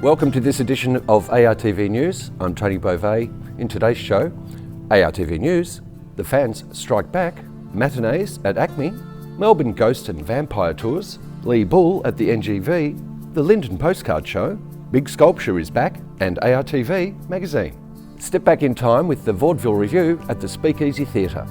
Welcome to this edition of ARTV News. I'm Tony Beauvais. In today's show, ARTV News, the fans strike back, Matinees at ACMI, Melbourne Ghost and Vampire Tours, Lee Bull at the NGV, the Linden Postcard Show, Big Sculpture is back, and ARTV Magazine. Step back in time with the Vaudeville Review at the Speakeasy Theatre.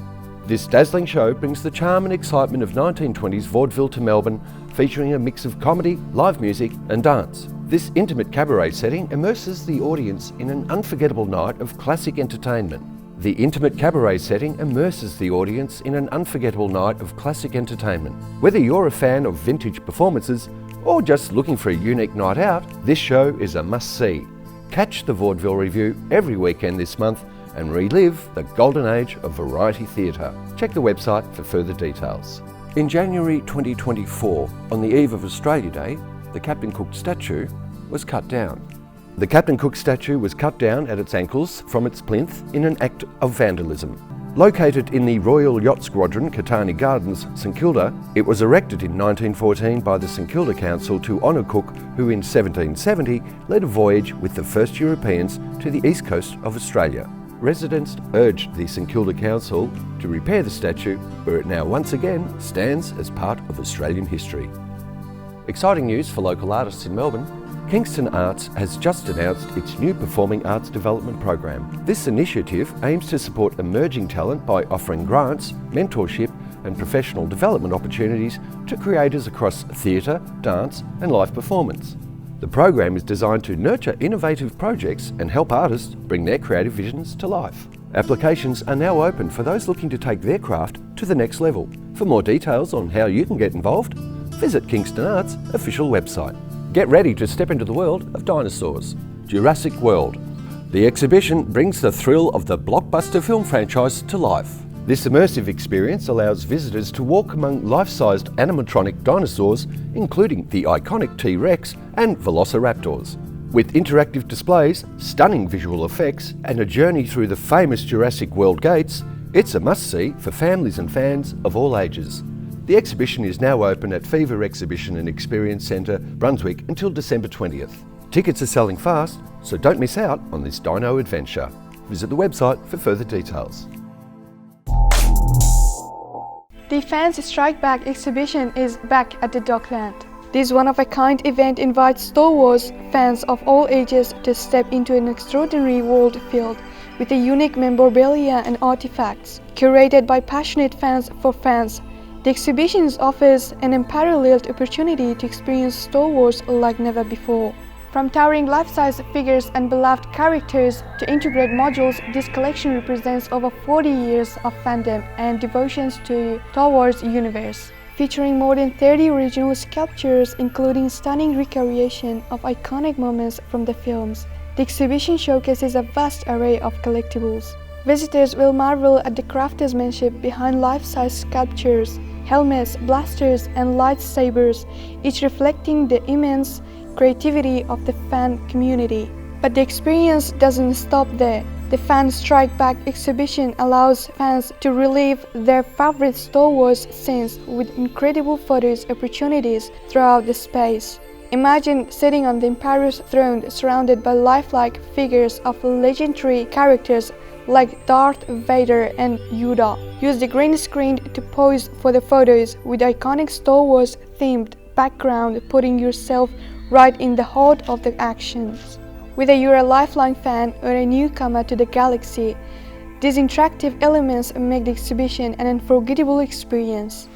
This dazzling show brings the charm and excitement of 1920s vaudeville to Melbourne, featuring a mix of comedy, live music and dance. This intimate cabaret setting immerses the audience in an unforgettable night of classic entertainment. The intimate cabaret setting immerses the audience in an unforgettable night of classic entertainment. Whether you're a fan of vintage performances or just looking for a unique night out, this show is a must-see. Catch the Vaudeville Review every weekend this month and relive the golden age of variety theatre. Check the website for further details. In January 2024, on the eve of Australia Day, the Captain Cook statue was cut down. The Captain Cook statue was cut down at its ankles from its plinth in an act of vandalism. Located in the Royal Yacht Squadron, Catani Gardens, St Kilda, it was erected in 1914 by the St Kilda Council to honour Cook, who in 1770 led a voyage with the first Europeans to the east coast of Australia. Residents urged the St Kilda Council to repair the statue, where it now once again stands as part of Australian history. Exciting news for local artists in Melbourne. Kingston Arts has just announced its new Performing Arts Development Program. This initiative aims to support emerging talent by offering grants, mentorship and professional development opportunities to creators across theatre, dance and live performance. The program is designed to nurture innovative projects and help artists bring their creative visions to life. Applications are now open for those looking to take their craft to the next level. For more details on how you can get involved, visit Kingston Arts' official website. Get ready to step into the world of dinosaurs. Jurassic World. The exhibition brings the thrill of the blockbuster film franchise to life. This immersive experience allows visitors to walk among life-sized animatronic dinosaurs, including the iconic T-Rex and Velociraptors. With interactive displays, stunning visual effects, and a journey through the famous Jurassic World gates, it's a must-see for families and fans of all ages. The exhibition is now open at Fever Exhibition and Experience Centre, Brunswick until December 20th. Tickets are selling fast, so don't miss out on this dino adventure. Visit the website for further details. The Fans Strike Back exhibition is back at the Dockland. This one-of-a-kind event invites Star Wars fans of all ages to step into an extraordinary world filled with a unique memorabilia and artifacts. Curated by passionate fans for fans, the exhibition offers an unparalleled opportunity to experience Star Wars like never before. From towering life-size figures and beloved characters to integrated modules, this collection represents over 40 years of fandom and devotions to Star Wars universe. Featuring more than 30 original sculptures, including stunning recreation of iconic moments from the films, the exhibition showcases a vast array of collectibles. Visitors will marvel at the craftsmanship behind life-size sculptures, helmets, blasters, and lightsabers, each reflecting the immense creativity of the fan community. But the experience doesn't stop there. The Fan Strike Back exhibition allows fans to relive their favorite Star Wars scenes with incredible photos opportunities throughout the space. Imagine sitting on the Emperor's throne surrounded by lifelike figures of legendary characters like Darth Vader and Yoda. Use the green screen to pose for the photos with iconic Star Wars themed background, putting yourself right in the heart of the actions. Whether you're a lifelong fan or a newcomer to the galaxy, these interactive elements make the exhibition an unforgettable experience.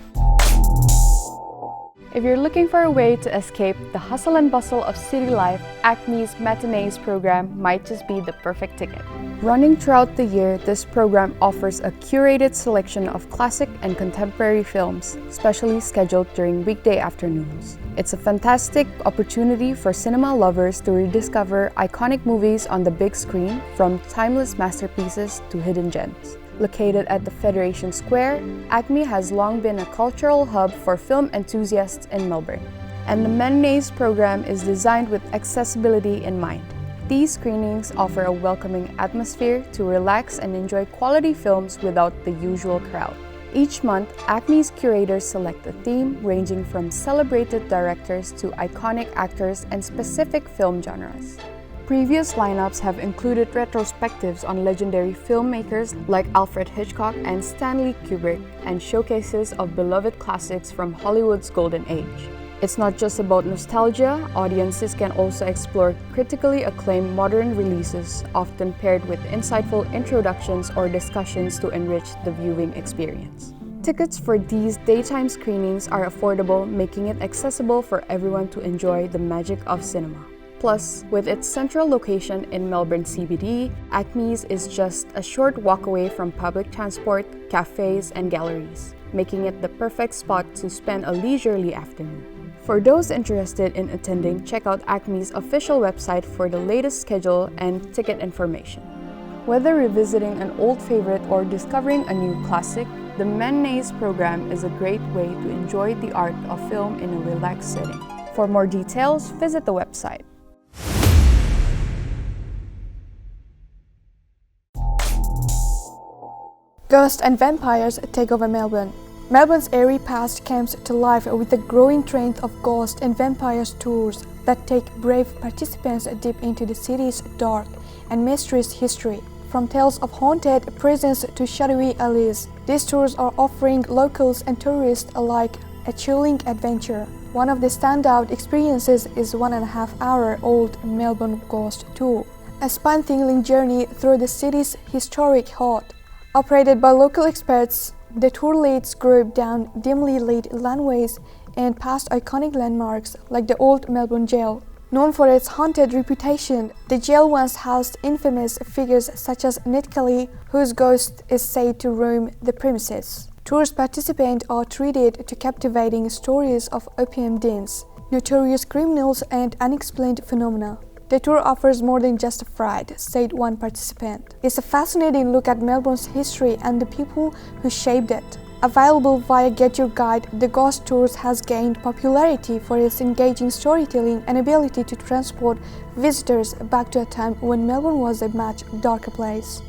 If you're looking for a way to escape the hustle and bustle of city life, ACMI's Matinees program might just be the perfect ticket. Running throughout the year, this program offers a curated selection of classic and contemporary films, specially scheduled during weekday afternoons. It's a fantastic opportunity for cinema lovers to rediscover iconic movies on the big screen, from timeless masterpieces to hidden gems. Located at the Federation Square, ACMI has long been a cultural hub for film enthusiasts in Melbourne, and the Matinees program is designed with accessibility in mind. These screenings offer a welcoming atmosphere to relax and enjoy quality films without the usual crowd. Each month, ACMI's curators select a theme ranging from celebrated directors to iconic actors and specific film genres. Previous lineups have included retrospectives on legendary filmmakers like Alfred Hitchcock and Stanley Kubrick, and showcases of beloved classics from Hollywood's golden age. It's not just about nostalgia, audiences can also explore critically acclaimed modern releases, often paired with insightful introductions or discussions to enrich the viewing experience. Tickets for these daytime screenings are affordable, making it accessible for everyone to enjoy the magic of cinema. Plus, with its central location in Melbourne CBD, ACMI's is just a short walk away from public transport, cafes, and galleries, making it the perfect spot to spend a leisurely afternoon. For those interested in attending, check out ACMI's official website for the latest schedule and ticket information. Whether revisiting an old favorite or discovering a new classic, the Matinees program is a great way to enjoy the art of film in a relaxed setting. For more details, visit the website. Ghosts and vampires take over Melbourne. Melbourne's airy past comes to life with a growing trend of ghost and vampires tours that take brave participants deep into the city's dark and mysterious history. From tales of haunted prisons to shadowy alleys, these tours are offering locals and tourists alike a chilling adventure. One of the standout experiences is 1.5-hour-old Melbourne Ghost Tour, a spine-tingling journey through the city's historic heart. Operated by local experts, the tour leads group down dimly lit laneways and past iconic landmarks like the old Melbourne jail. Known for its haunted reputation, the jail once housed infamous figures such as Ned Kelly, whose ghost is said to roam the premises. Tours participants are treated to captivating stories of opium dens, notorious criminals, and unexplained phenomena. The tour offers more than just a fright, said one participant. It's a fascinating look at Melbourne's history and the people who shaped it. Available via Get Your Guide, the Ghost Tours has gained popularity for its engaging storytelling and ability to transport visitors back to a time when Melbourne was a much darker place.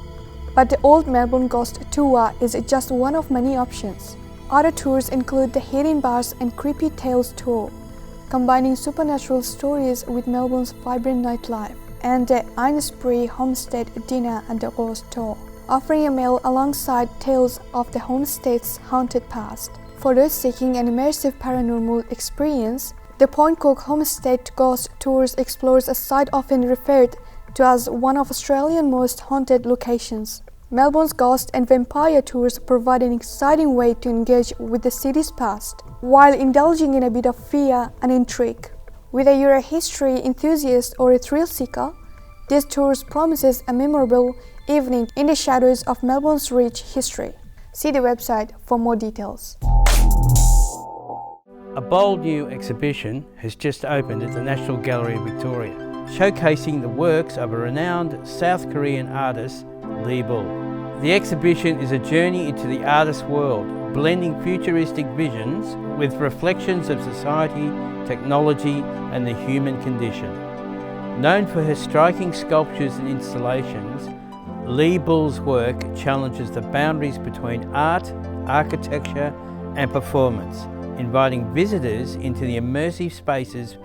But the Old Melbourne Ghost Tour is just one of many options. Other tours include the Hidden Bars and Creepy Tales Tour, combining supernatural stories with Melbourne's vibrant nightlife, and the Ainsbury Homestead Dinner and the Ghost Tour, offering a meal alongside tales of the homestead's haunted past. For those seeking an immersive paranormal experience, the Point Cook Homestead Ghost Tours explores a site often referred to as one of Australia's most haunted locations. Melbourne's Ghost and Vampire Tours provide an exciting way to engage with the city's past, while indulging in a bit of fear and intrigue. Whether you're a history enthusiast or a thrill seeker, this tour promises a memorable evening in the shadows of Melbourne's rich history. See the website for more details. A bold new exhibition has just opened at the National Gallery of Victoria, showcasing the works of a renowned South Korean artist, Lee Bull. The exhibition is a journey into the artist's world, blending futuristic visions with reflections of society, technology, and the human condition. Known for her striking sculptures and installations, Lee Bull's work challenges the boundaries between art, architecture, and performance, inviting visitors into the immersive spaces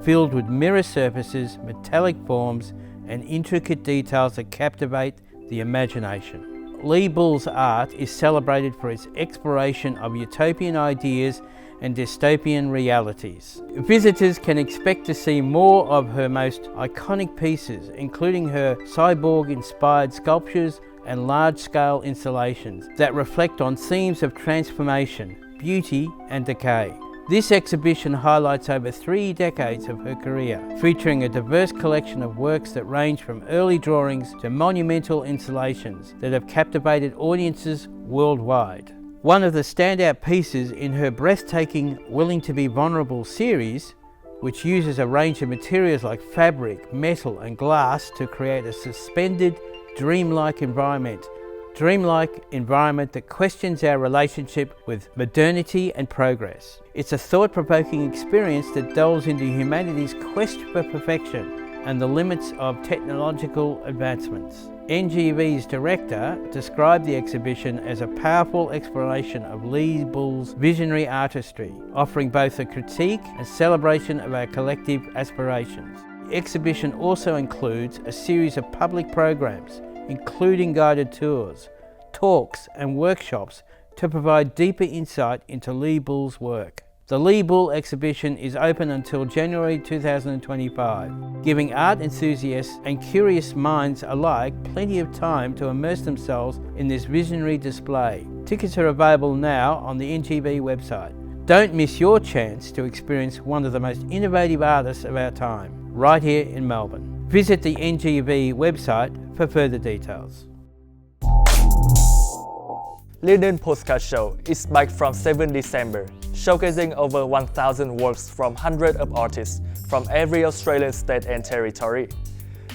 filled with mirror surfaces, metallic forms, and intricate details that captivate the imagination. Lee Bull's art is celebrated for its exploration of utopian ideas and dystopian realities. Visitors can expect to see more of her most iconic pieces, including her cyborg-inspired sculptures and large-scale installations that reflect on themes of transformation, beauty, and decay. This exhibition highlights over 3 decades of her career, featuring a diverse collection of works that range from early drawings to monumental installations that have captivated audiences worldwide. One of the standout pieces in her breathtaking Willing to be Vulnerable series, which uses a range of materials like fabric, metal, and glass to create a suspended, dreamlike environment that questions our relationship with modernity and progress. It's a thought-provoking experience that delves into humanity's quest for perfection and the limits of technological advancements. NGV's director described the exhibition as a powerful exploration of Lee Bull's visionary artistry, offering both a critique and celebration of our collective aspirations. The exhibition also includes a series of public programs, including guided tours, talks and workshops to provide deeper insight into Lee Bull's work. The Lee Bull exhibition is open until January 2025, giving art enthusiasts and curious minds alike plenty of time to immerse themselves in this visionary display. Tickets are available now on the NGV website. Don't miss your chance to experience one of the most innovative artists of our time, right here in Melbourne. Visit the NGV website for further details. Linden Postcard Show is back from 7 December, showcasing over 1,000 works from hundreds of artists from every Australian state and territory.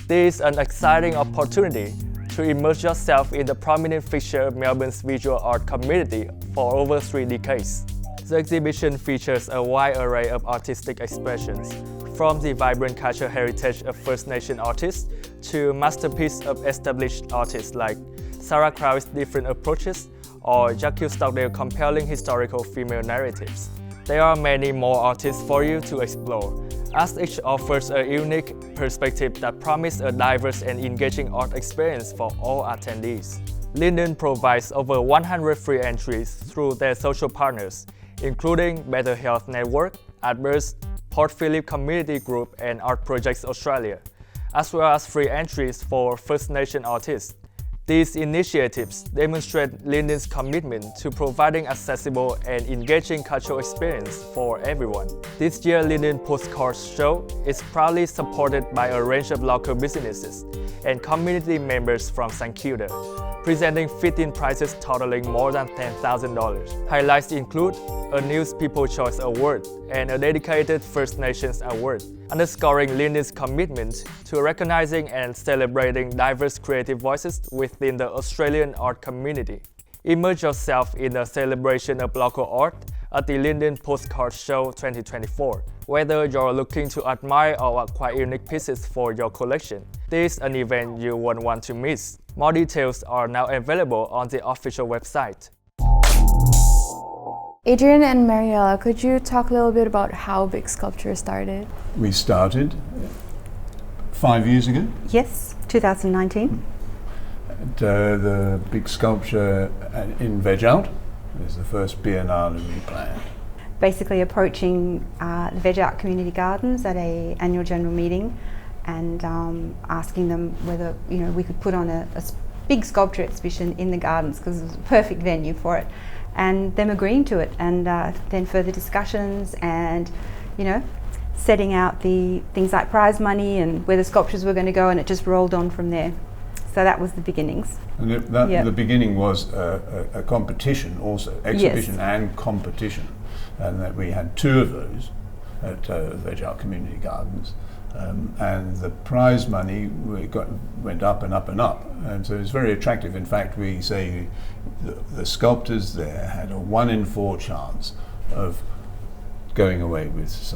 This is an exciting opportunity to immerse yourself in the prominent feature of Melbourne's visual art community for over 3 decades. The exhibition features a wide array of artistic expressions, from the vibrant cultural heritage of First Nation artists to masterpieces of established artists like Sarah Crow's different approaches or Jacques Stockdale's compelling historical female narratives. There are many more artists for you to explore, as each offers a unique perspective that promises a diverse and engaging art experience for all attendees. Linden provides over 100 free entries through their social partners, including Better Health Network, Artburst, Port Phillip Community Group and Art Projects Australia, as well as free entries for First Nation artists. These initiatives demonstrate Linden's commitment to providing accessible and engaging cultural experience for everyone. This year's Linden Postcard Show is proudly supported by a range of local businesses and community members from St Kilda, presenting 15 prizes totaling more than $10,000. Highlights include a News People's Choice Award and a dedicated First Nations Award, underscoring Linden's commitment to recognizing and celebrating diverse creative voices within the Australian art community. Immerse yourself in the celebration of local art at the Linden Postcard Show 2024. Whether you're looking to admire or acquire unique pieces for your collection, this is an event you won't want to miss. More details are now available on the official website. Adrian and Mariella, could you talk a little bit about how Big Sculpture started? We started 5 years ago. Yes, 2019. The Big Sculpture in Veg Out is the first biennale we planned. Basically approaching the Veg Out Community Gardens at an annual general meeting and asking them whether we could put on a big sculpture exhibition in the gardens because it was a perfect venue for it. And them agreeing to it, and then further discussions and setting out the things like prize money and where the sculptures were going to go, and it just rolled on from there. So that was the beginnings. And the beginning was a competition also, exhibition yes. and competition, and that we had 2 of those at Veg Out Community Gardens. And the prize money went up and up and up, and so it's very attractive. In fact, we say the sculptors there had a 1 in 4 chance of going away with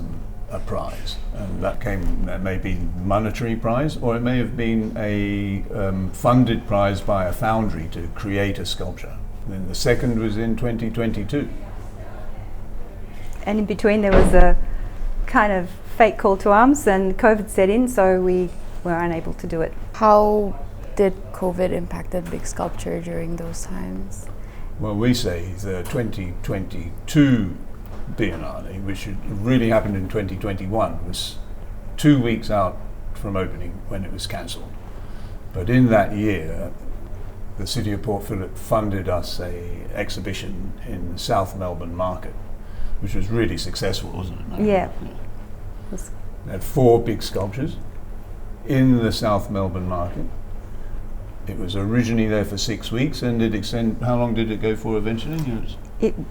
a prize, and that may be monetary prize, or it may have been a funded prize by a foundry to create a sculpture. Then the second was in 2022. And in between there was a kind of fake call to arms, and COVID set in, so we were unable to do it. How did COVID impact the Big Sculpture during those times? Well, we say the 2022 Biennale, which really happened in 2021, was 2 weeks out from opening when it was cancelled. But in that year, the City of Port Phillip funded us an exhibition in the South Melbourne market, which was really successful, wasn't it? Yeah. They had 4 big sculptures in the South Melbourne market. It was originally there for 6 weeks, and it extended. How long did it go for eventually?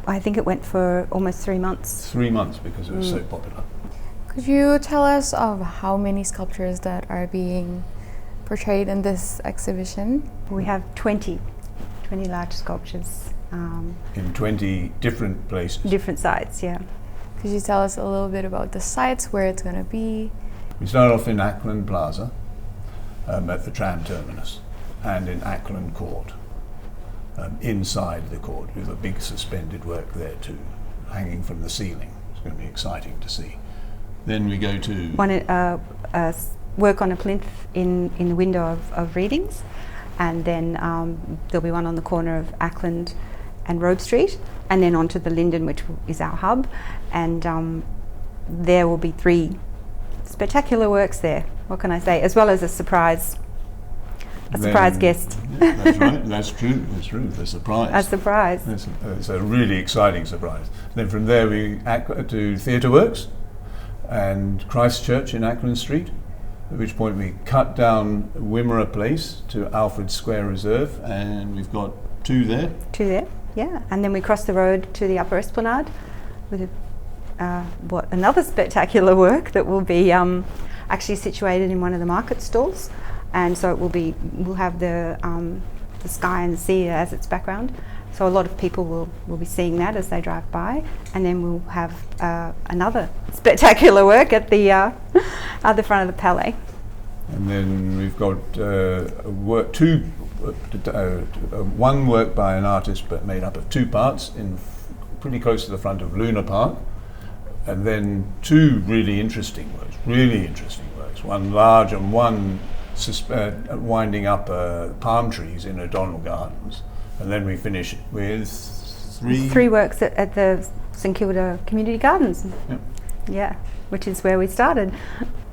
I think it went for almost 3 months. 3 months because it was so popular. Could you tell us of how many sculptures that are being portrayed in this exhibition? We have 20 large sculptures. In 20 different places. Different sites, yeah. Could you tell us a little bit about the sites, where it's going to be? We started off in Ackland Plaza at the tram terminus and in Ackland Court, inside the court with a big suspended work there too, hanging from the ceiling. It's going to be exciting to see. Then we go to work on a plinth in the window of readings, and then there'll be one on the corner of Ackland and Robe Street, and then onto the Linden, which is our hub, and there will be 3 spectacular works there. What can I say? As well as a surprise guest. Yeah, that's right. That's true. That's true. The surprise. A surprise. It's a really exciting surprise. Then from there we to Theatre Works and Christchurch in Ackland Street, at which point we cut down Wimmera Place to Alfred Square Reserve, and we've got 2 there. 2 there, yeah. And then we cross the road to the Upper Esplanade with another spectacular work that will be actually situated in one of the market stalls, and so we'll have the sky and the sea as its background. So a lot of people will be seeing that as they drive by, and then we'll have another spectacular work at the front of the Palais. And then we've got one work by an artist, but made up of 2 parts, pretty close to the front of Luna Park, and then 2 really interesting works. One large and one winding up palm trees in O'Donnell Gardens. And then we finish with 3 works at the St Kilda Community Gardens. Yep. Yeah, which is where we started.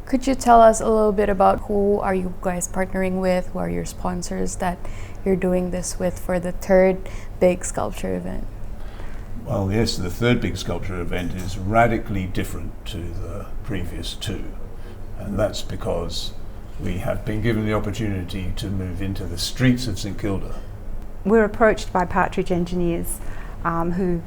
Could you tell us a little bit about who are you guys partnering with? Who are your sponsors that you're doing this with for the 3rd big sculpture event? Well, yes, the 3rd big sculpture event is radically different to the previous 2. And that's because we have been given the opportunity to move into the streets of St Kilda. We're approached by Partridge engineers who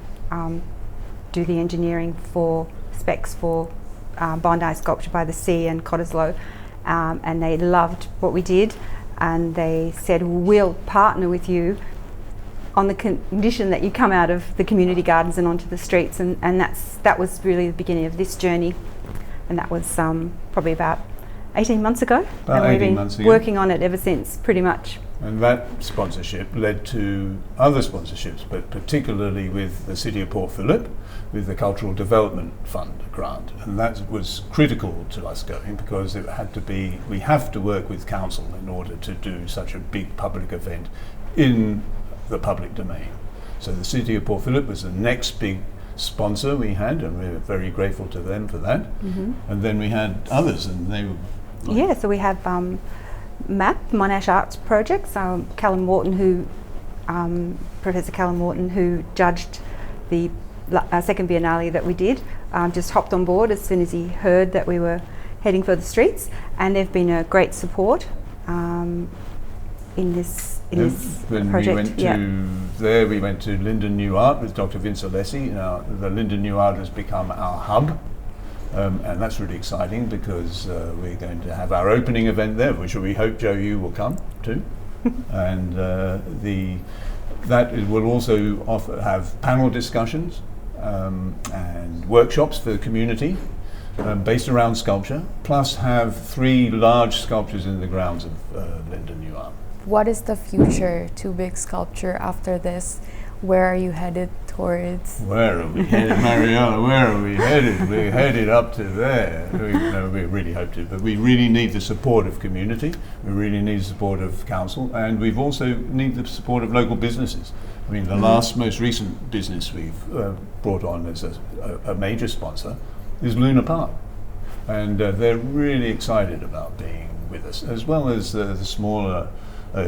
do the engineering for specs for Bondi Sculpture by the Sea and Cottesloe, and they loved what we did, and they said, we'll partner with you on the condition that you come out of the community gardens and onto the streets, and that was really the beginning of this journey, and that was probably about 18 months ago. About and 18 months we've ago. been working on it ever since, pretty much. And that sponsorship led to other sponsorships, but particularly with the City of Port Phillip, with the Cultural Development Fund grant. And that was critical to us going, because we have to work with council in order to do such a big public event in the public domain. So the City of Port Phillip was the next big sponsor we had, and we were very grateful to them for that. Mm-hmm. And then we had others, and they were so we have MAP, Monash Arts Projects, Callum Wharton, Professor Callum Wharton, who judged the 2nd Biennale that we did, just hopped on board as soon as he heard that we were heading for the streets, and they've been a great support in this project. We went to Linden New Art with Dr. Vince Alessi. Now, the Linden New Art has become our hub. And that's really exciting, because we're going to have our opening event there, which we hope, Joe, you will come to. And that will also have panel discussions and workshops for the community based around sculpture, plus have 3 large sculptures in the grounds of Linden New Art. What is the future to big sculpture after this? Where are you headed towards? Where are we headed, Mariana? Where are we headed? We're headed up to there. We really hope to, but we really need the support of community. We really need the support of council, and we've also need the support of local businesses. I mean, the most recent business we've brought on as a major sponsor is Luna Park, and they're really excited about being with us, as well as the smaller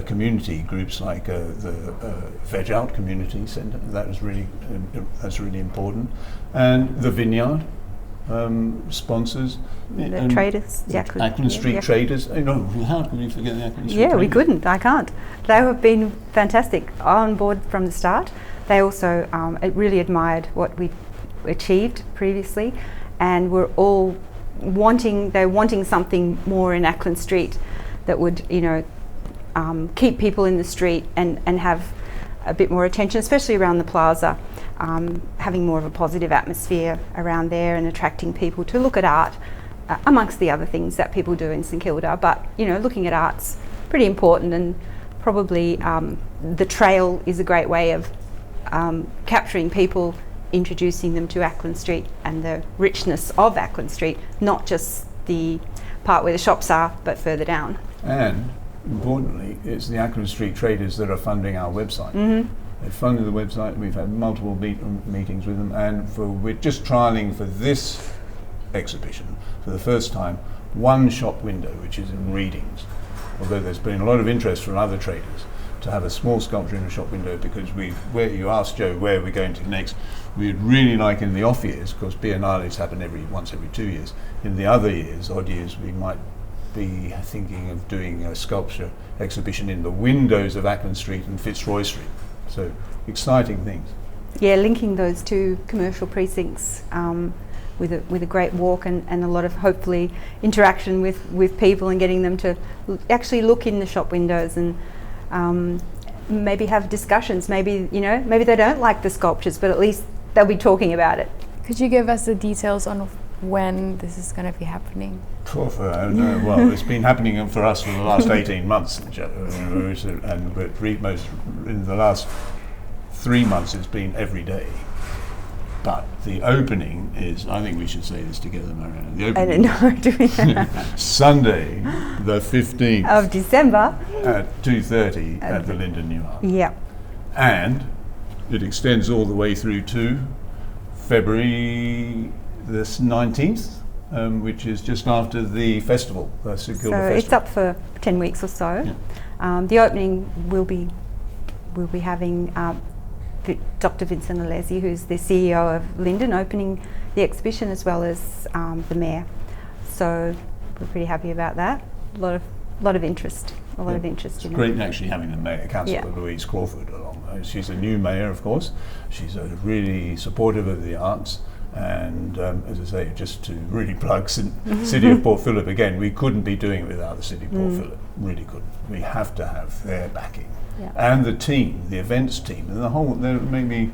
community groups like the Veg Out Community Centre. That's really important, and the Vineyard sponsors, the traders, Ackland Street traders. How can we forget the Ackland Street? Yeah, we couldn't. I can't. They have been fantastic, on board from the start. They also really admired what we achieved previously, and we're all wanting something more in Ackland Street that would, keep people in the street and have a bit more attention, especially around the plaza, having more of a positive atmosphere around there and attracting people to look at art amongst the other things that people do in St Kilda. But you know, looking at art's pretty important, and probably the trail is a great way of capturing people, introducing them to Acland Street and the richness of Acland Street, not just the part where the shops are, but further down. And importantly, it's the Acland Street traders that are funding our website. They've funded the website. We've had multiple meetings with them, and we're just trialling for this exhibition for the first time one shop window, which is in Readings. Although there's been a lot of interest from other traders to have a small sculpture in a shop window, because where you asked Joe where we're going to next, we'd really like in the off years, because biennales happen once every 2 years. In the other years, odd years, we might be thinking of doing a sculpture exhibition in the windows of Acland Street and Fitzroy Street. So exciting things. Yeah, linking those two commercial precincts with a great walk and a lot of hopefully interaction with people, and getting them to actually look in the shop windows and maybe have discussions. Maybe they don't like the sculptures, but at least they'll be talking about it. Could you give us the details on when this is going to be happening? Well, it's been happening for us for the last 18 months, and in the last 3 months it's been every day. But the opening is, I think we should say this together, Mariana. The opening Sunday, the 15th of December at 2:30 at the Linden New Art. Yeah. And it extends all the way through to February the 19th, which is just after the festival, the St Kilda Festival. It's up for 10 weeks or so. Yeah. The opening we'll be having Dr. Vincent Alesi, who's the CEO of Linden, opening the exhibition, as well as the Mayor. So we're pretty happy about that. A lot of interest. It's great actually having the Mayor, Councillor Louise Crawford, along. She's a new Mayor, of course. She's really supportive of the arts. And as I say, just to really plug City of Port Phillip again, we couldn't be doing it without the City of Port Phillip. Really couldn't. We have to have their backing. Yeah. And the team, the events team, and there are maybe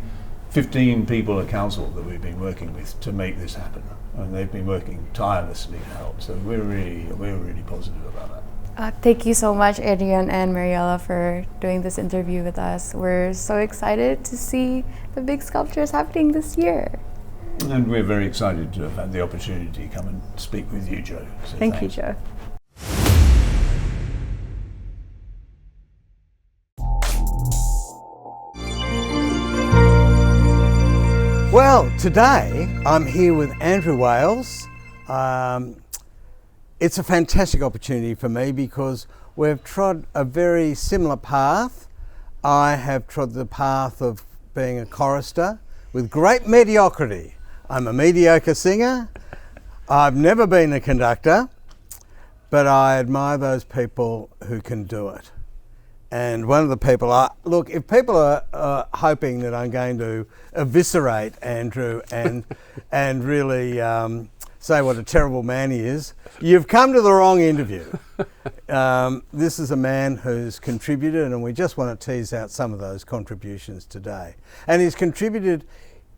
15 people at council that we've been working with to make this happen, and they've been working tirelessly to help. So we're really positive about that. Thank you so much, Adrian and Mariella, for doing this interview with us. We're so excited to see the big sculptures happening this year. And we're very excited to have had the opportunity to come and speak with you, Joe. So Thank you, Joe. Well, today I'm here with Andrew Wales. It's a fantastic opportunity for me because we've trod a very similar path. I have trod the path of being a chorister with great mediocrity. I'm a mediocre singer. I've never been a conductor, but I admire those people who can do it. And one of the people, look, if people are hoping that I'm going to eviscerate Andrew and really say what a terrible man he is, you've come to the wrong interview. This is a man who's contributed, and we just want to tease out some of those contributions today. And he's contributed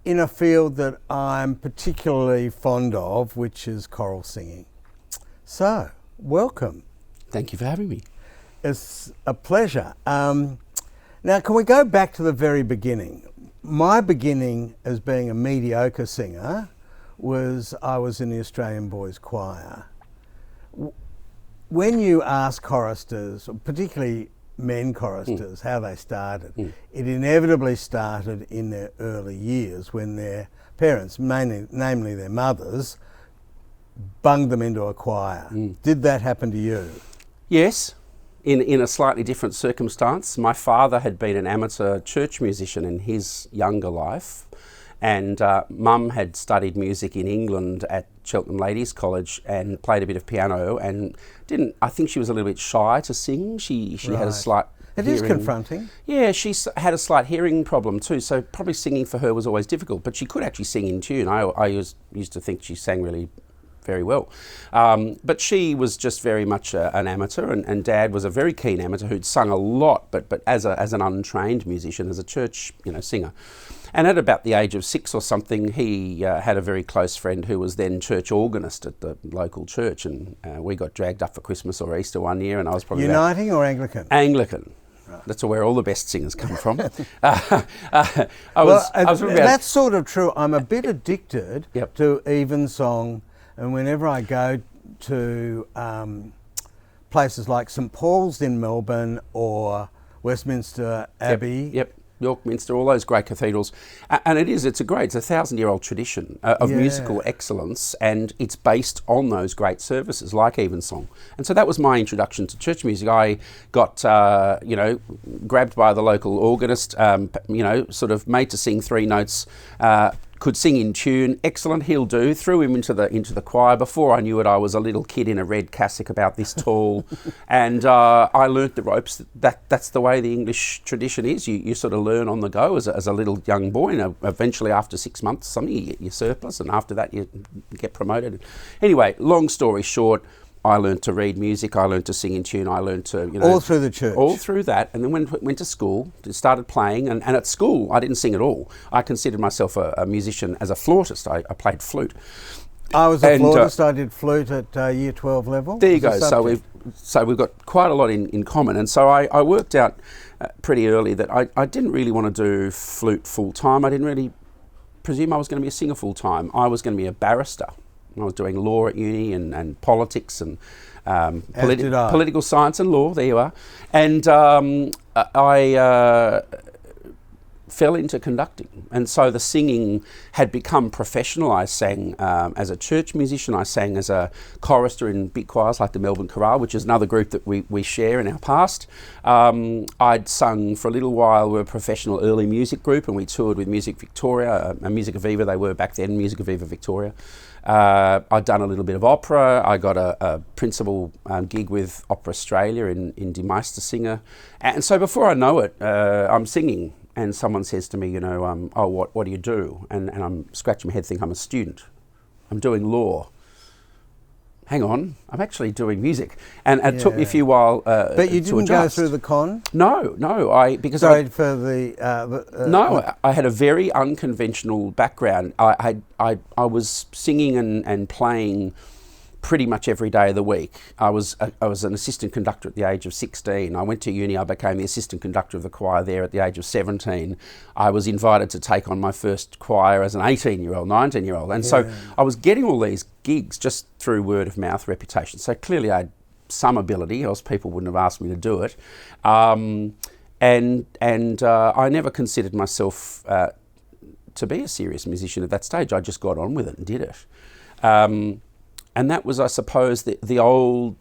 in a field that I'm particularly fond of, which is choral singing. So, welcome. Thank you for having me. It's a pleasure. Now, can we go back to the very beginning? My beginning as being a mediocre singer was I was in the Australian Boys Choir. When you ask choristers, particularly men choristers, how they started, it inevitably started in their early years when their parents, namely their mothers, bunged them into a choir. Did that happen to you? Yes, in a slightly different circumstance. My father had been an amateur church musician in his younger life, and Mum had studied music in England at Cheltenham Ladies College and played a bit of piano, and I think she was a little bit shy to sing. She had a slight It is confronting. Yeah, she had a slight hearing problem too, so probably singing for her was always difficult, but she could actually sing in tune. I used to think she sang really very well. But she was just very much an amateur, and Dad was a very keen amateur who'd sung a lot, but as an untrained musician, as a church singer. And at about the age of 6 or something, he had a very close friend who was then church organist at the local church, and we got dragged up for Christmas or Easter one year, and I was probably Uniting or Anglican? Anglican. Right. That's where all the best singers come from. That's sort of true. I'm a bit addicted Yep. to evensong, and whenever I go to places like St Paul's in Melbourne or Westminster Abbey. Yep. York Minster, all those great cathedrals, and it's a 1,000-year-old tradition of musical excellence, and it's based on those great services like Evensong. And so that was my introduction to church music. I got grabbed by the local organist, sort of made to sing 3 notes. Could sing in tune, excellent, he'll do. Threw him into the choir. Before I knew it, I was a little kid in a red cassock about this tall, and I learnt the ropes. That's the way the English tradition is. You sort of learn on the go as a little young boy, and eventually after 6 months, something you get your surplus, and after that you get promoted. Anyway, long story short, I learned to read music, I learned to sing in tune, I learned to, all through the church? All through that, and then went to school, started playing, and at school I didn't sing at all. I considered myself a musician as a flautist. I played flute. I was a flautist, I did flute at year 12 level. There you go, so we've got quite a lot in common, and so I worked out pretty early that I didn't really want to do flute full time. I didn't really presume I was going to be a singer full time. I was going to be a barrister. I was doing law at uni and politics and political science and law, there you are. And I fell into conducting. And so the singing had become professional. I sang as a church musician. I sang as a chorister in big choirs like the Melbourne Chorale, which is another group that we share in our past. I'd sung for a little while. We were a professional early music group, and we toured with Music Victoria, Music Aviva they were back then, Music Aviva Victoria. I'd done a little bit of opera. I got a principal gig with Opera Australia in Die Meistersinger. And so before I know it, I'm singing, and someone says to me, what do you do? And I'm scratching my head thinking, I'm a student. I'm doing law. Hang on, I'm actually doing music. And it took me a few while But you didn't go through the con? No, I had a very unconventional background. I was singing and playing pretty much every day of the week. I was an assistant conductor at the age of 16. I went to uni, I became the assistant conductor of the choir there at the age of 17. I was invited to take on my first choir as an 18-year-old, 19-year-old. And so I was getting all these gigs just through word of mouth reputation. So clearly I had some ability, else people wouldn't have asked me to do it. And I never considered myself to be a serious musician at that stage. I just got on with it and did it. And that was, I suppose, the old,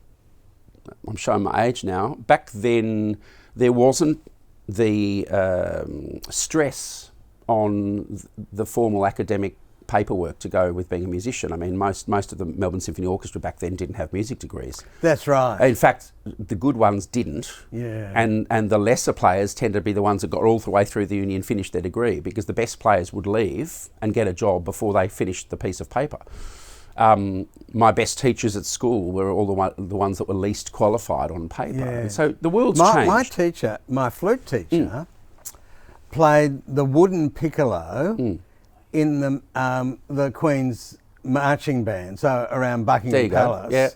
I'm showing my age now, back then there wasn't the stress on the formal academic paperwork to go with being a musician. I mean, most of the Melbourne Symphony Orchestra back then didn't have music degrees. That's right. In fact, the good ones didn't. Yeah. And the lesser players tend to be the ones that got all the way through the uni and finished their degree, because the best players would leave and get a job before they finished the piece of paper. My best teachers at school were all the ones that were least qualified on paper. Yeah. And so the world's changed. My flute teacher, played the wooden piccolo in the Queen's marching band, so around Buckingham Palace. Yeah.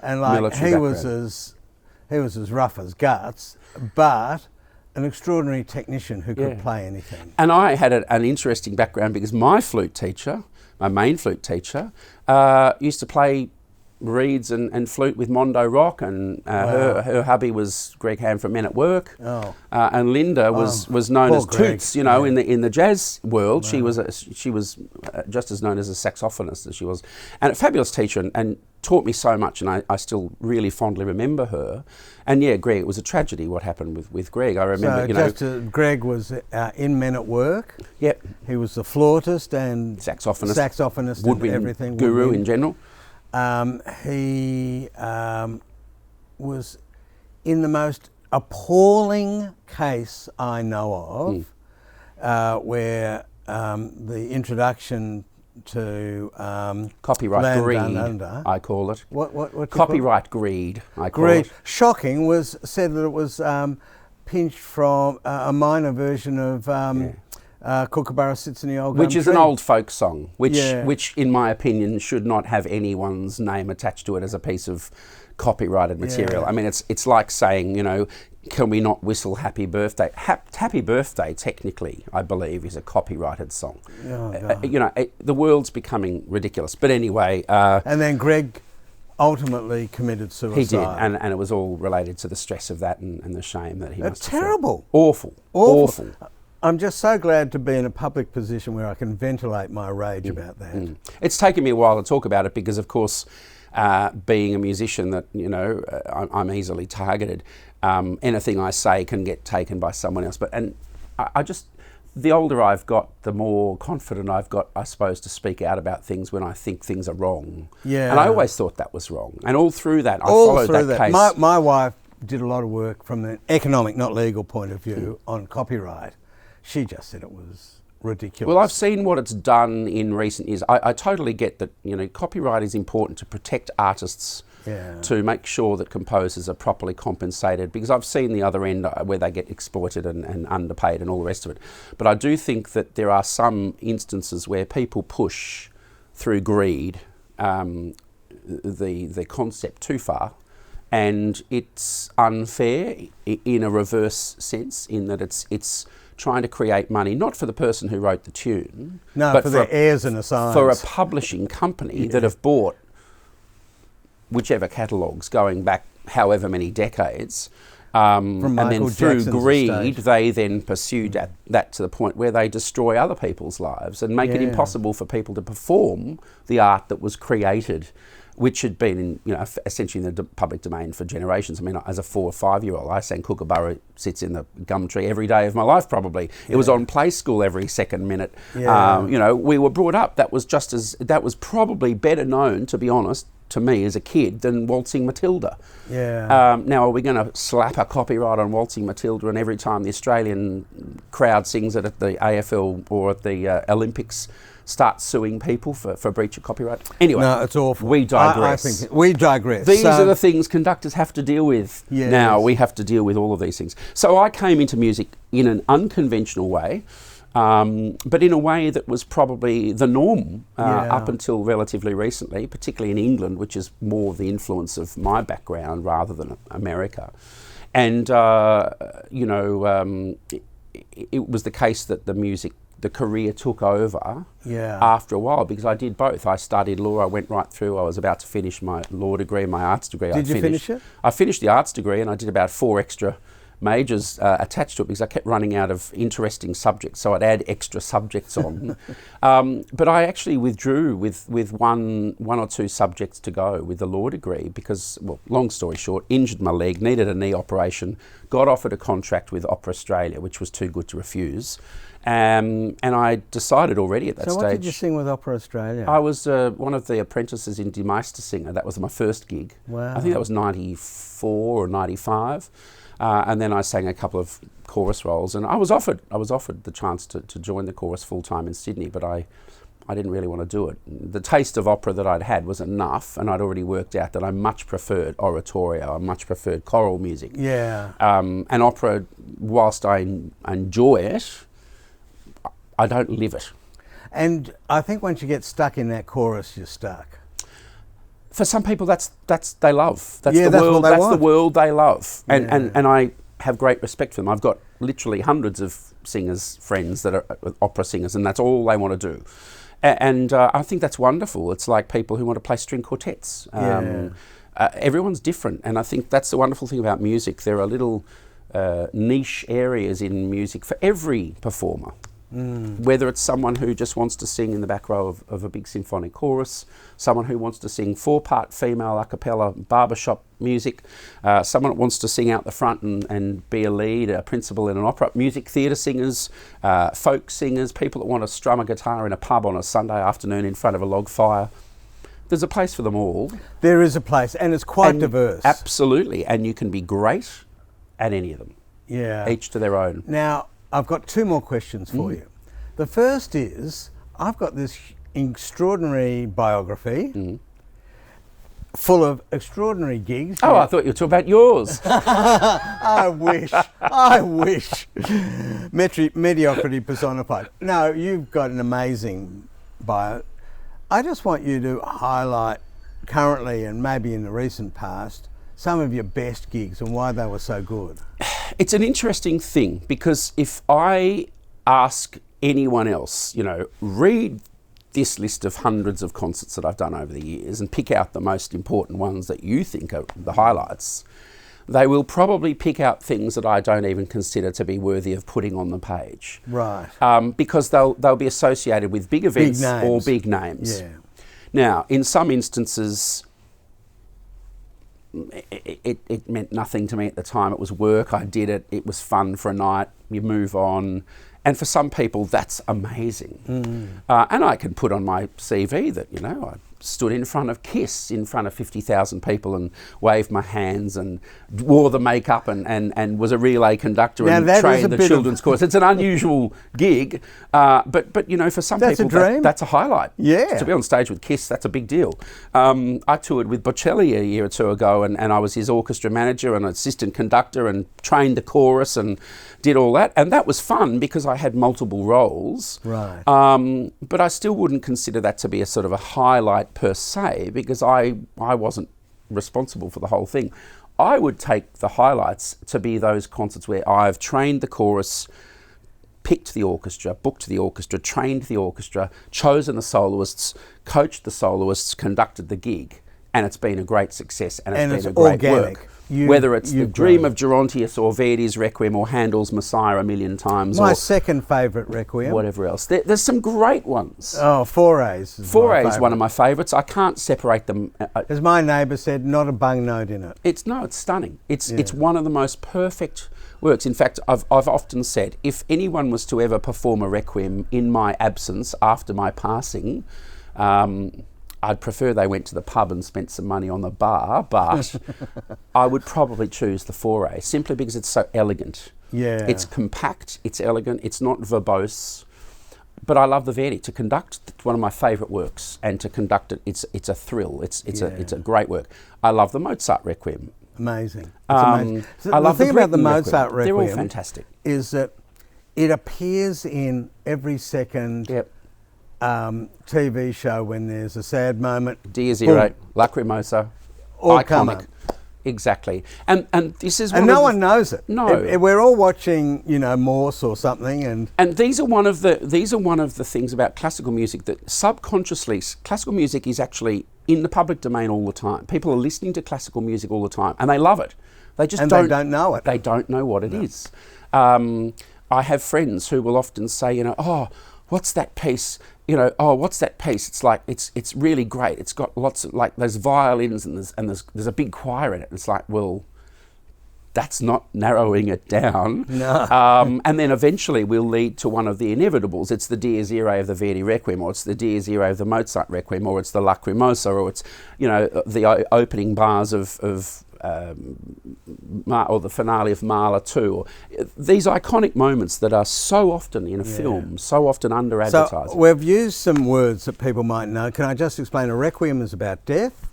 And like he was as rough as guts, but an extraordinary technician who could play anything. And I had an interesting background because my flute teacher, my main flute teacher, used to play reeds and flute with Mondo Rock, and her hubby was Greg Ham from Men at Work, and Linda was known as Greg. Toots, in the jazz world. Wow. She was just as known as a saxophonist as she was, and a fabulous teacher, and taught me so much, and I still really fondly remember her. And Greg, it was a tragedy what happened with Greg. I remember, Greg was in Men at Work. Yep. He was the flautist and saxophonist, woodwind and everything. Guru in general. He was in the most appalling case I know of, where the introduction to copyright land greed, down under. I call it. What Copyright greed, I call greed? it. Shocking was said that it was pinched from a minor version of Kookaburra Sits in the Old Gum Which is Tree. an old folk song, which Yeah. which in my opinion should not have anyone's name attached to it as a piece of copyrighted material. Yeah. I mean, it's like saying, you know, can we not whistle Happy Birthday? Happy Birthday, technically, I believe, is a copyrighted song. Oh, God. You know, the world's becoming ridiculous. But anyway... and then Greg ultimately committed suicide. He did, and it was all related to the stress of that and the shame that he must have felt. Terrible. Awful. I'm just so glad to be in a public position where I can ventilate my rage about that. It's taken me a while to talk about it because, of course, being a musician, that you know, I'm easily targeted. Anything I say can get taken by someone else. I just, the older I've got, the more confident I've got, I suppose, to speak out about things when I think things are wrong. Yeah. And I always thought that was wrong. And all through that, I followed that case. My wife did a lot of work from an economic, not legal point of view on copyright. She just said it was ridiculous. Well, I've seen what it's done in recent years. I totally get that, you know, copyright is important to protect artists, to make sure that composers are properly compensated, because I've seen the other end where they get exploited and underpaid and all the rest of it. But I do think that there are some instances where people push through greed the concept too far, and it's unfair in a reverse sense, in that it's trying to create money, not for the person who wrote the tune, no, but for the heirs and assigns. For a publishing company that have bought whichever catalogues going back however many decades, and then through greed they then pursued that to the point where they destroy other people's lives and make it impossible for people to perform the art that was created, which had been in, you know, essentially in the public domain for generations. I mean, as a 4 or 5 year old, I sang Kookaburra Sits in the Gum Tree every day of my life, probably. It was on Play School every second minute. You know, we were brought up, that was probably better known, to be honest, to me as a kid, than Waltzing Matilda. Now, are we going to slap a copyright on Waltzing Matilda, and every time the Australian crowd sings it at the AFL or at the Olympics, start suing people for breach of copyright? Anyway, no, it's awful. We digress. I think we digress. These are the things conductors have to deal with. Yes. Now we have to deal with all of these things. So I came into music in an unconventional way, but in a way that was probably the norm up until relatively recently, particularly in England, which is more the influence of my background rather than America. And, you know, it was the case that the career took over after a while, because I did both. I studied law, I went right through, I was about to finish my law degree, my arts degree. Did you finish it? I finished the arts degree, and I did about 4 extra majors attached to it, because I kept running out of interesting subjects, so I'd add extra subjects on. But I actually withdrew with one or two subjects to go with the law degree because, well, long story short, injured my leg, needed a knee operation, got offered a contract with Opera Australia, which was too good to refuse. And I decided already at that stage... So what did you sing with Opera Australia? I was one of the apprentices in Die Meistersinger. That was my first gig. Wow. I think that was 94 or 95. And then I sang a couple of chorus roles, and I was offered the chance to join the chorus full-time in Sydney, but I didn't really want to do it. The taste of opera that I'd had was enough, and I'd already worked out that I much preferred oratorio, I much preferred choral music. And opera, whilst I enjoy it, I don't live it. And I think once you get stuck in that chorus, you're stuck. For some people, that's they love. That's the world. That's the world they love, and I have great respect for them. I've got literally hundreds of singers, friends that are opera singers, and that's all they want to do. And I think that's wonderful. It's like people who want to play string quartets. Everyone's different, and I think that's the wonderful thing about music. There are little niche areas in music for every performer. Whether it's someone who just wants to sing in the back row of a big symphonic chorus, someone who wants to sing 4-part female a cappella barbershop music, someone that wants to sing out the front and be a lead, a principal in an opera, music theatre singers, folk singers, people that want to strum a guitar in a pub on a Sunday afternoon in front of a log fire. There's a place for them all. There is a place, and it's quite diverse. Absolutely, and you can be great at any of them. Each to their own. Now, I've got 2 more questions for you. The first is, I've got this extraordinary biography, full of extraordinary gigs. Oh, I thought you were talking about yours. I wish. Mediocrity personified. No, you've got an amazing bio. I just want you to highlight currently and maybe in the recent past some of your best gigs and why they were so good. It's an interesting thing because if I ask anyone else, read this list of hundreds of concerts that I've done over the years and pick out the most important ones that you think are the highlights, they will probably pick out things that I don't even consider to be worthy of putting on the page. Right. Because they'll be associated with big events or big names. Yeah. Now, in some instances, it meant nothing to me at the time. It was work, I did it, it was fun for a night, you move on. And for some people, that's amazing. And I can put on my CV that, I stood in front of KISS, in front of 50,000 people and waved my hands and wore the makeup and was a relay conductor and trained the children's chorus. It's an unusual gig, but for some people, that's a highlight. Yeah. To be on stage with KISS, that's a big deal. I toured with Bocelli a year or two ago and I was his orchestra manager and assistant conductor and trained the chorus and did all that. And that was fun because I had multiple roles. Right. But I still wouldn't consider that to be a sort of a highlight per se because I wasn't responsible for the whole thing. I would take the highlights to be those concerts where I've trained the chorus, picked the orchestra, booked the orchestra, trained the orchestra, chosen the soloists, coached the soloists, conducted the gig, and it's been a great success and it's been a great organic work. Whether it's the Dream of Gerontius or Verdi's Requiem or Handel's Messiah a million times. My or second favourite Requiem. Whatever else. There's some great ones. Oh, Forays. Foray is one of my favourites. I can't separate them. As my neighbour said, not a bung note in it. It's stunning. It's one of the most perfect works. In fact, I've often said, if anyone was to ever perform a Requiem in my absence after my passing, I'd prefer they went to the pub and spent some money on the bar, but I would probably choose the Foray simply because it's so elegant. Yeah. It's compact, it's elegant, it's not verbose. But I love the Verdi. To conduct, it's one of my favourite works, and to conduct it, it's a thrill. It's a great work. I love the Mozart Requiem. Amazing. Amazing. So I love the thing about the Britten Mozart Requiem. They're all fantastic. Is that it appears in every second. Yep. TV show when there's a sad moment. Dies Irae, Lacrimosa, iconic. Exactly. And this is and no one knows it. No. We're all watching, Morse or something and these are one of the things about classical music that subconsciously classical music is actually in the public domain all the time. People are listening to classical music all the time and they love it. They just don't know it. They don't know what it is. I have friends who will often say, oh, what's that piece? What's that piece? It's like it's really great. It's got lots of there's violins and there's a big choir in it. It's like, well, that's not narrowing it down. No. And then eventually we'll lead to one of the inevitables. It's the Dies Irae of the Verdi Requiem, or it's the Dies Irae of the Mozart Requiem, or it's the Lacrimosa, or it's the opening bars of or the finale of Mahler 2. Or these iconic moments that are so often in a film, so often under-advertised. So we've used some words that people might know. Can I just explain? A requiem is about death.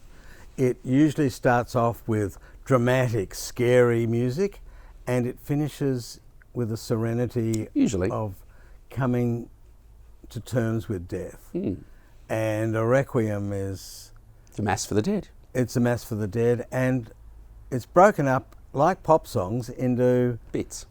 It usually starts off with dramatic, scary music, and it finishes with a serenity of coming to terms with death. And a requiem is... It's a mass for the dead. It's a mass for the dead, and it's broken up, like pop songs, into bits.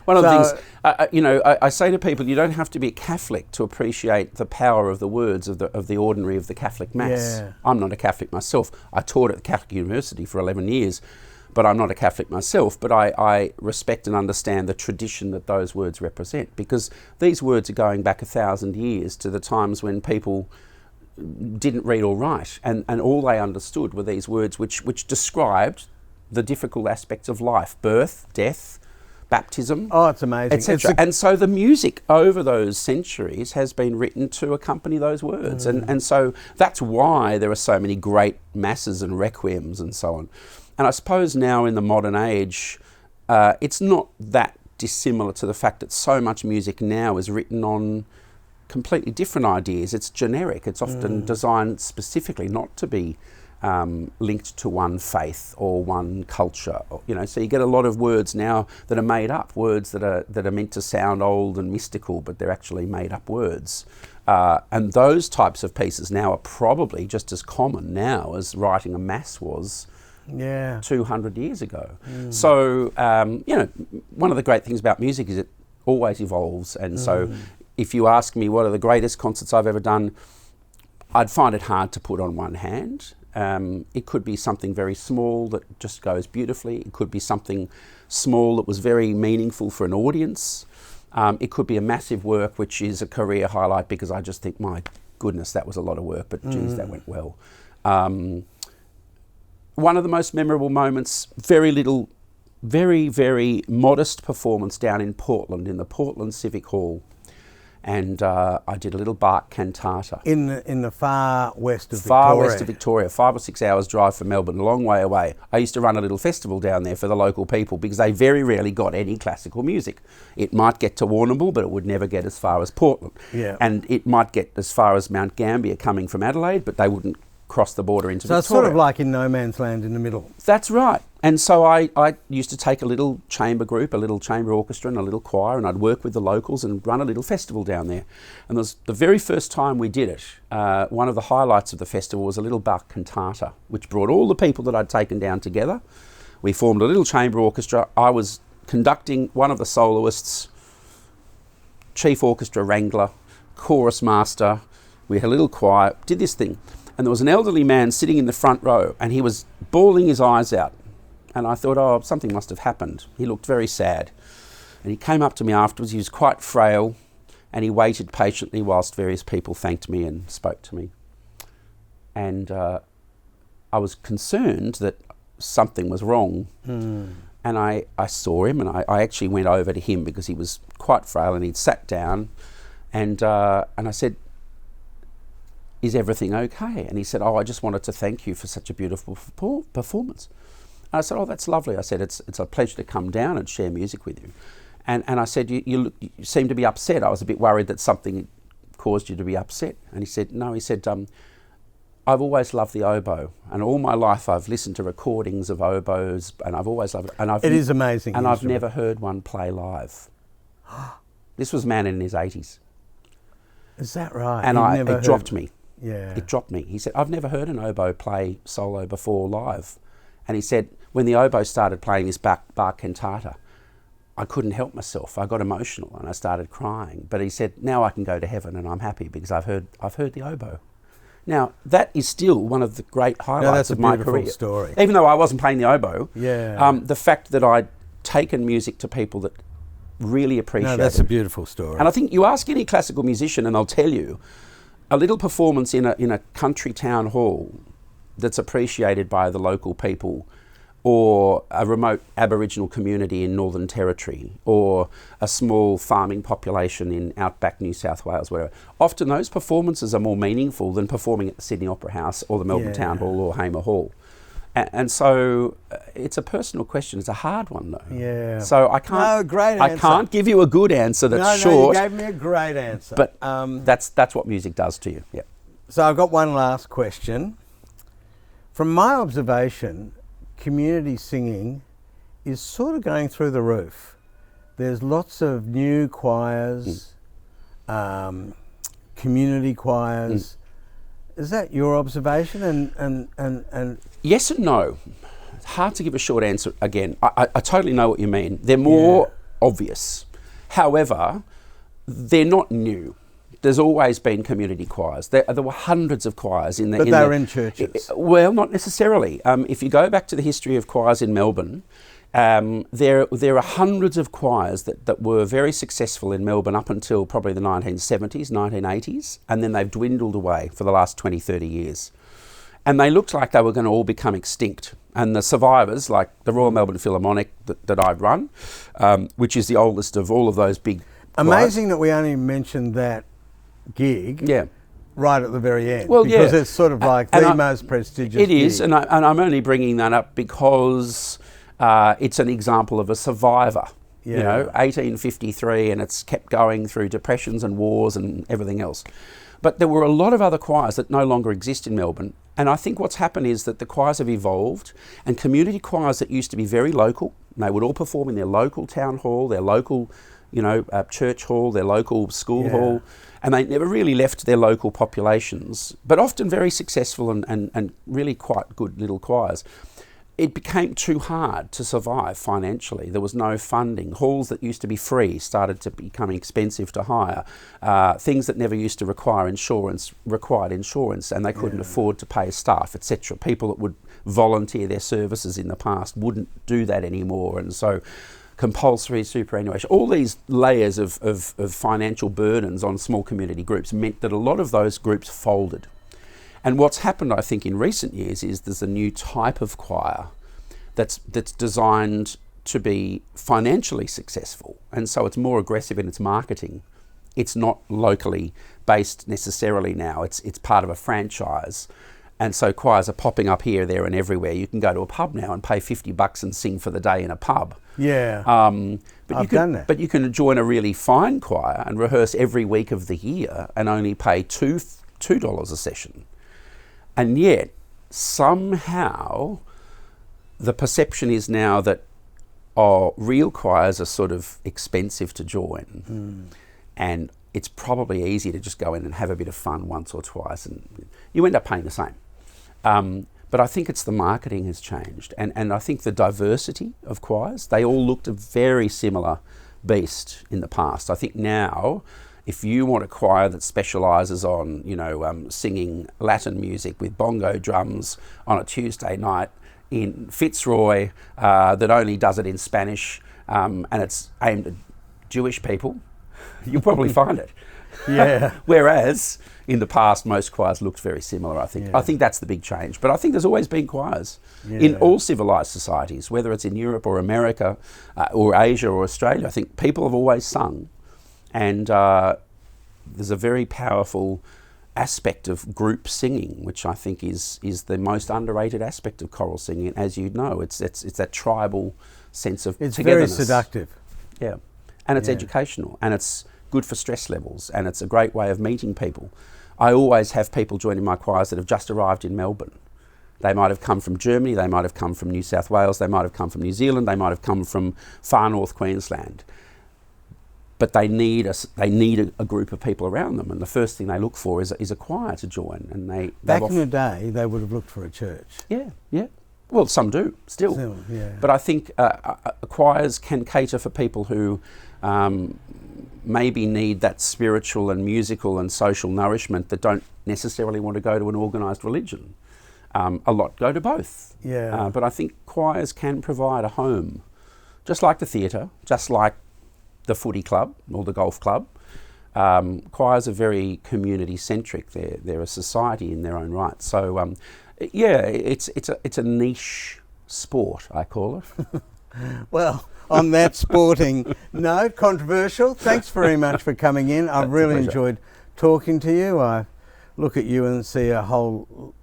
One of the things, I say to people, you don't have to be a Catholic to appreciate the power of the words of the ordinary of the Catholic Mass. Yeah. I'm not a Catholic myself. I taught at the Catholic University for 11 years, but I'm not a Catholic myself. But I respect and understand the tradition that those words represent, because these words are going back 1,000 years to the times when people didn't read or write, and all they understood were these words which described the difficult aspects of life: birth, death, baptism. Oh, it's amazing. Etc. And so the music over those centuries has been written to accompany those words, and so that's why there are so many great masses and requiems and so on. And I suppose now in the modern age, it's not that dissimilar to the fact that so much music now is written on completely different ideas. It's generic. It's often designed specifically not to be linked to one faith or one culture. You know, so you get a lot of words now that are made up, words that are meant to sound old and mystical, but they're actually made up words. And those types of pieces now are probably just as common now as writing a mass was 200 years ago. So, you know, one of the great things about music is it always evolves. And so if you ask me what are the greatest concerts I've ever done, I'd find it hard to put on one hand. It could be something very small that just goes beautifully. It could be something small that was very meaningful for an audience. It could be a massive work which is a career highlight because I just think, my goodness, that was a lot of work, but geez, that went well. One of the most memorable moments, very modest performance down in Portland, in the Portland Civic Hall. And I did a little Bach cantata. In the far west of Victoria? Far Victoria? west of Victoria, 5 or 6 hours drive from Melbourne, a long way away. I used to run a little festival down there for the local people because they very rarely got any classical music. It might get to Warrnambool, but it would never get as far as Portland. Yeah. And it might get as far as Mount Gambier coming from Adelaide, but they wouldn't cross the border into Victoria. So it's sort of like in no man's land in the middle. That's right. And so I used to take a little chamber group, a little chamber orchestra and a little choir, and I'd work with the locals and run a little festival down there. And the very first time we did it, one of the highlights of the festival was a little Bach cantata, which brought all the people that I'd taken down together. We formed a little chamber orchestra. I was conducting, one of the soloists, chief orchestra wrangler, chorus master. We had a little choir, did this thing. And there was an elderly man sitting in the front row and he was bawling his eyes out. And I thought, oh, something must have happened. He looked very sad. And he came up to me afterwards. He was quite frail and he waited patiently whilst various people thanked me and spoke to me. And I was concerned that something was wrong. And I saw him and I actually went over to him because he was quite frail and he'd sat down and I said, is everything okay? And he said, oh, I just wanted to thank you for such a beautiful performance. And I said, oh, that's lovely. I said, it's a pleasure to come down and share music with you. And I said, you seem to be upset. I was a bit worried that something caused you to be upset. And he said, no, he said, I've always loved the oboe. And all my life I've listened to recordings of oboes and I've always loved it. And it is amazing. And I've never heard one play live. This was a man in his 80s. Is that right? And it dropped me. Yeah. It dropped me. He said, I've never heard an oboe play solo before live. And he said, when the oboe started playing this Bach cantata, I couldn't help myself. I got emotional and I started crying. But he said, now I can go to heaven and I'm happy because I've heard the oboe. Now, that is still one of the great highlights of my career. That's a beautiful story. Even though I wasn't playing the oboe, yeah. The fact that I'd taken music to people that really appreciate it. No, that's a beautiful story. And I think you ask any classical musician and they'll tell you, a little performance in a country town hall that's appreciated by the local people, or a remote Aboriginal community in Northern Territory, or a small farming population in outback New South Wales, wherever. Often those performances are more meaningful than performing at the Sydney Opera House or the Melbourne Town Hall or Hamer Hall. And so it's a personal question. It's a hard one, though. Yeah. So I can't. No, great answer. I can't give you a good answer that's short. No, you gave me a great answer. But that's what music does to you. Yeah. So I've got one last question. From my observation, community singing is sort of going through the roof. There's lots of new choirs, community choirs. Is that your observation? And yes and no. It's hard to give a short answer again. I totally know what you mean. They're more obvious. However, they're not new. There's always been community choirs. There were hundreds of choirs in the... But they're in churches. Well, not necessarily. If you go back to the history of choirs in Melbourne, there are hundreds of choirs that were very successful in Melbourne up until probably the 1970s, 1980s, and then they've dwindled away for the last 20, 30 years. And they looked like they were going to all become extinct. And the survivors, like the Royal Melbourne Philharmonic that I've run, which is the oldest of all of those big Amazing that we only mentioned that gig right at the very end. Well, because it's sort of like the most prestigious It is, gig. and I'm only bringing that up because it's an example of a survivor. Yeah. You know, 1853, and it's kept going through depressions and wars and everything else. But there were a lot of other choirs that no longer exist in Melbourne. And I think what's happened is that the choirs have evolved, and community choirs that used to be very local, and they would all perform in their local town hall, their local, church hall, their local school hall, and they never really left their local populations, but often very successful and really quite good little choirs. It became too hard to survive financially. There was no funding. Halls that used to be free started to become expensive to hire. Things that never used to require insurance required insurance, and they couldn't afford to pay staff, etc. People that would volunteer their services in the past wouldn't do that anymore, and so compulsory superannuation, all these layers of financial burdens on small community groups meant that a lot of those groups folded. And what's happened, I think, in recent years is there's a new type of choir that's designed to be financially successful, and so it's more aggressive in its marketing. It's not locally based necessarily now. It's part of a franchise, and so choirs are popping up here, there, and everywhere. You can go to a pub now and pay $50 and sing for the day in a pub. Yeah, I've done that. But you can join a really fine choir and rehearse every week of the year and only pay $2 a session. And yet, somehow, the perception is now that real choirs are sort of expensive to join. And it's probably easy to just go in and have a bit of fun once or twice, and you end up paying the same. But I think it's the marketing has changed. And I think the diversity of choirs, they all looked a very similar beast in the past. I think now, if you want a choir that specialises on, singing Latin music with bongo drums on a Tuesday night in Fitzroy, that only does it in Spanish, and it's aimed at Jewish people, you'll probably find it. Yeah. Whereas in the past, most choirs looked very similar, I think. Yeah. I think that's the big change. But I think there's always been choirs in all civilised societies, whether it's in Europe or America or Asia or Australia. I think people have always sung. And there's a very powerful aspect of group singing, which I think is the most underrated aspect of choral singing. And as you know, it's that tribal sense of it's togetherness. very seductive. Yeah, and it's educational, and it's good for stress levels, and it's a great way of meeting people. I always have people joining my choirs that have just arrived in Melbourne. They might have come from Germany, they might have come from New South Wales, they might have come from New Zealand, they might have come from far north Queensland. But they need a group of people around them, and the first thing they look for is a choir to join. And back in the day, they would have looked for a church. Yeah. Well, some do still. Yeah. But I think choirs can cater for people who maybe need that spiritual and musical and social nourishment that don't necessarily want to go to an organised religion. A lot go to both. Yeah. But I think choirs can provide a home, just like the theatre, just like the footy club or the golf club. Choirs are very community centric. They're a society in their own right. So it's a niche sport, I call it. Well, on that sporting note, controversial, thanks very much for coming in. I've really enjoyed talking to you. I look at you and see a whole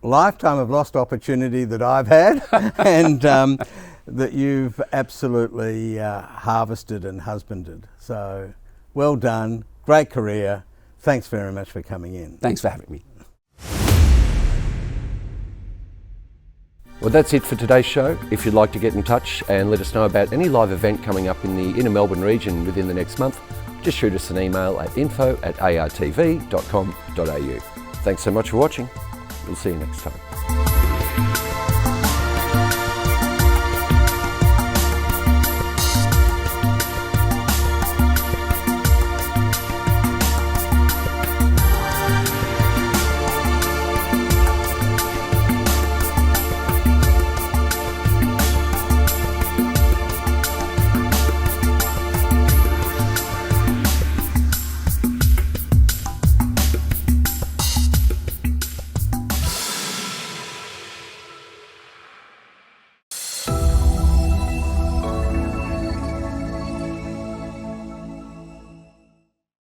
lifetime of lost opportunity that I've had, and that you've absolutely harvested and husbanded. So well done, great career. Thanks very much for coming in. Thanks for having me. Well, that's it for today's show. If you'd like to get in touch and let us know about any live event coming up in the inner Melbourne region within the next month, just shoot us an email at info@artv.com.au. Thanks so much for watching. We'll see you next time.